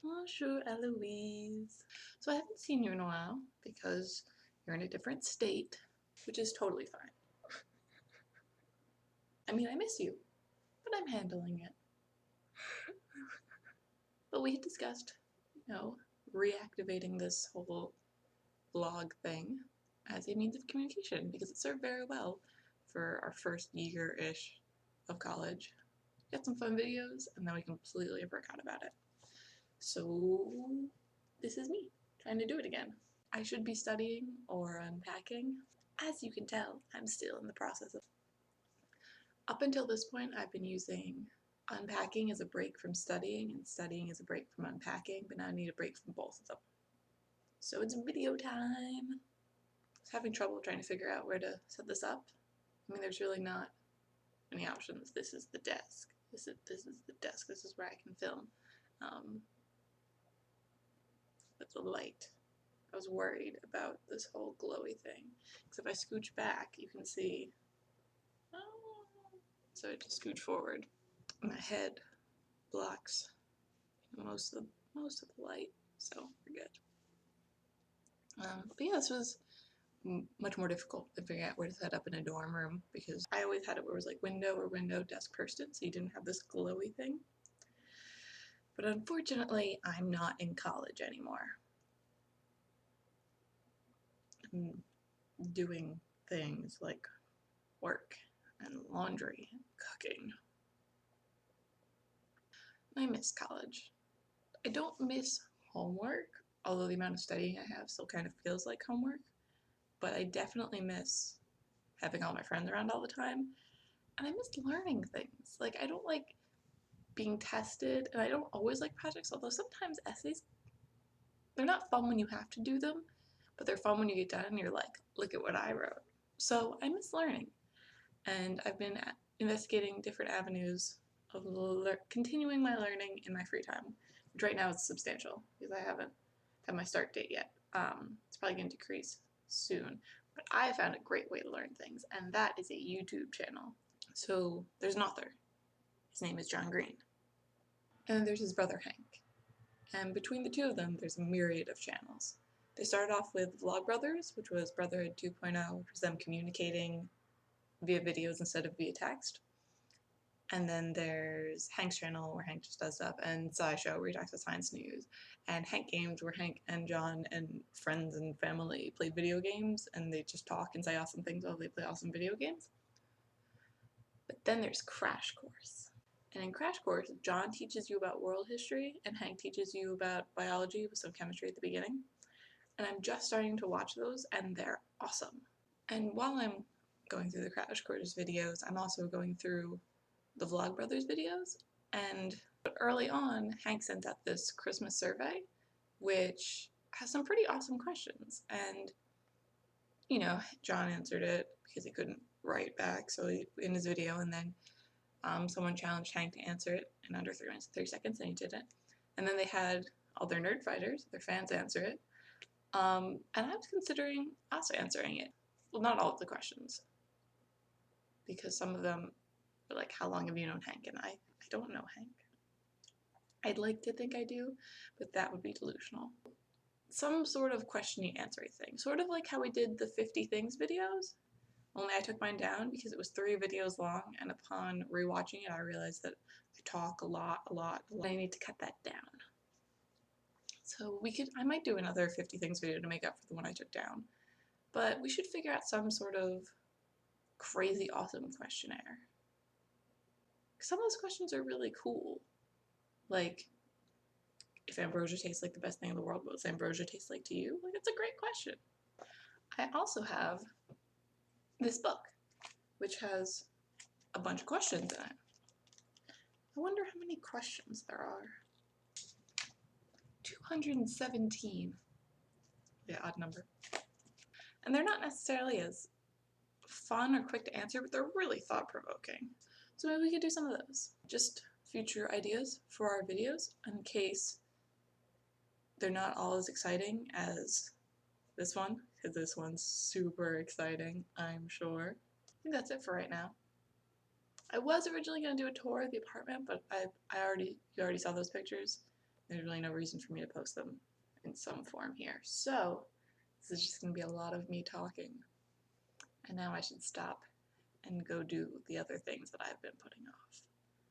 Bonjour, Eloise. So I haven't seen you in a while because you're in a different state, which is totally fine. I mean, I miss you, but I'm handling it. But we had discussed, reactivating this whole vlog thing as a means of communication because it served very well for our first year-ish of college. Got some fun videos, and then we completely forgot about it. So this is me trying to do it again. I should be studying or unpacking. As you can tell, I'm still in the process of. Up until this point, I've been using unpacking as a break from studying and studying as a break from unpacking, but now I need a break from both of them. So it's video time. I was having trouble trying to figure out where to set this up. I mean, there's really not many options. This is the desk. This is the desk. This is where I can film. But the light. I was worried about this whole glowy thing. Because if I scooch back, you can see. Oh. So I just scooch forward. My head blocks most of the light, so we're good. But yeah, this was much more difficult to figure out where to set up in a dorm room because I always had it where it was like window or window, desk, person, so you didn't have this glowy thing. But unfortunately, I'm not in college anymore. I'm doing things like work and laundry and cooking. I miss college. I don't miss homework, although the amount of studying I have still kind of feels like homework, but I definitely miss having all my friends around all the time, and I miss learning things. Like, I don't like being tested, and I don't always like projects, although sometimes essays, they're not fun when you have to do them, but they're fun when you get done and you're like, look at what I wrote. So I miss learning, and I've been investigating different avenues of continuing my learning in my free time, which right now is substantial because I haven't had my start date yet. It's probably going to decrease soon, but I found a great way to learn things, and that is a YouTube channel. So there's an author. His name is John Green. And there's his brother Hank. And between the two of them, there's a myriad of channels. They started off with Vlogbrothers, which was Brotherhood 2.0, which was them communicating via videos instead of via text. And then there's Hank's channel, where Hank just does stuff, and SciShow, where he talks about science news, and Hank Games, where Hank and John and friends and family play video games, and they just talk and say awesome things while they play awesome video games. But then there's Crash Course. And in Crash Course, John teaches you about world history, and Hank teaches you about biology with some chemistry at the beginning. And I'm just starting to watch those, and they're awesome. And while I'm going through the Crash Course videos, I'm also going through the Vlogbrothers videos, and early on, Hank sent out this Christmas survey, which has some pretty awesome questions, and John answered it because he couldn't write back, so in his video, and then someone challenged Hank to answer it in under 3 minutes and 30 seconds, and he did it. And then they had all their nerdfighters, their fans, answer it, and I was considering also answering it. Well, not all of the questions, because some of them are like, how long have you known Hank? And I don't know Hank. I'd like to think I do, but that would be delusional. Some sort of question-y answer-y thing, sort of like how we did the 50 things videos, only I took mine down because it was 3 videos long, and upon rewatching it I realized that I talk a lot. I need to cut that down. So I might do another 50 things video to make up for the one I took down, but we should figure out some sort of crazy awesome questionnaire. Some of those questions are really cool. Like, if ambrosia tastes like the best thing in the world, what does ambrosia taste like to you? Like, it's a great question. I also have this book, which has a bunch of questions in it. I wonder how many questions there are. 217. The odd number. And they're not necessarily as fun or quick to answer, but they're really thought-provoking. So maybe we could do some of those. Just future ideas for our videos in case they're not all as exciting as this one, because this one's super exciting, I'm sure. I think that's it for right now. I was originally going to do a tour of the apartment, but you already saw those pictures. there's really no reason for me to post them in some form here. So this is just going to be a lot of me talking. And now I should stop and go do the other things that I've been putting off.